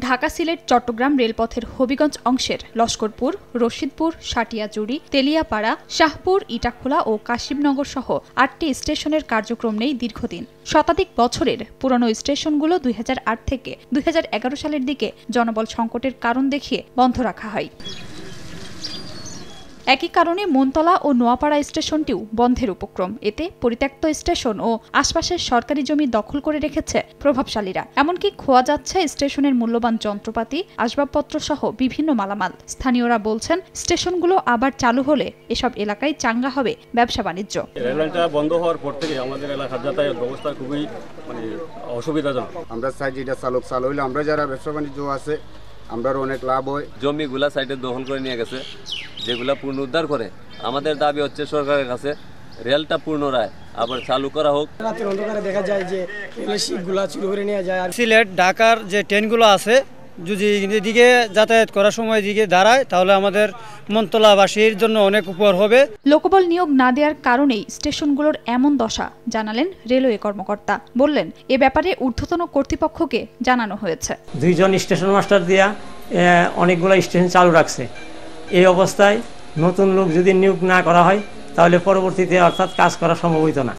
ঢাকা সিলেট চট্টগ্রাম রেলপথের হবিগঞ্জ অংশের লস্করপুর, রশিদপুর, সাটিয়াজুড়ি, তেলিয়াপাড়া, শাহপুর, ইটাখোলা ও কাশিমনগর সহ ৮টি স্টেশনের কার্যক্রম নেই দীর্ঘদিন। শতাধিক বছরের পুরনো স্টেশনগুলো ২০০৮ থেকে ২০১১ সালের দিকে জনবল সংকটের কারণ দেখিয়ে বন্ধ রাখা হয়। একই কারণে মনতলা ও নোয়াপাড়া স্টেশনটিও বন্ধের উপক্রম। এতে পরিত্যক্ত স্টেশন ও আশপাশের সরকারি জমি দখল করে রেখেছে প্রভাবশালীরা। এমনকি খোয়া যাচ্ছে স্টেশনের মূল্যবান যন্ত্রপাতি, আসবাবপত্র সহ বিভিন্ন মালামাল। স্থানীয়রা বলছেন, স্টেশনগুলো আবার চালু হলে এসব এলাকায় চাঙ্গা হবে ব্যবসা বাণিজ্য। রেললাইনটা বন্ধ হওয়ার পর থেকে আমাদের এলাকার যাতায়াত ব্যবস্থা খুবই অসুবিধাজনক। আমরা চাই যেটা চালু হইলে আমরা যারা ব্যবসা বাণিজ্য আছে আমরা অনেক লাভ হয়। জমিগুলা সাইডে দখল করে নিয়ে গেছে, যেগুলা পুনরুদ্ধার করে। আমাদের দাবি হচ্ছে সরকারের কাছে রেলটা পুনরায় আবার চালু করা হোক। রাতের অন্ধকারে দেখা যায় যে রেলের শিপগুলা চুরি করে নিয়ে যায়। আর সিলেট ঢাকার যে ট্রেনগুলো আছে যদি এদিকে যাতায়াত করার সময় দিকে দাঁড়ায় তাহলে আমাদের মনতলাবাসীর জন্য অনেক উপকার হবে। লোকবল নিয়োগ না দেওয়ার কারণেই স্টেশনগুলোর এমন দশা জানালেন রেলওয়ে কর্মকর্তা। বললেন, এ ব্যাপারে ঊর্ধ্বতন কর্তৃপক্ষকে জানানো হয়েছে। 2 জন স্টেশন মাস্টার দিয়া অনেকগুলো স্টেশন চালু রাখছে। এই অবস্থায় নতুন লোক যদি নিয়োগ না করা হয় তাহলে পরবর্তীতে অর্থাৎ কাজ করা সম্ভব হইতো না।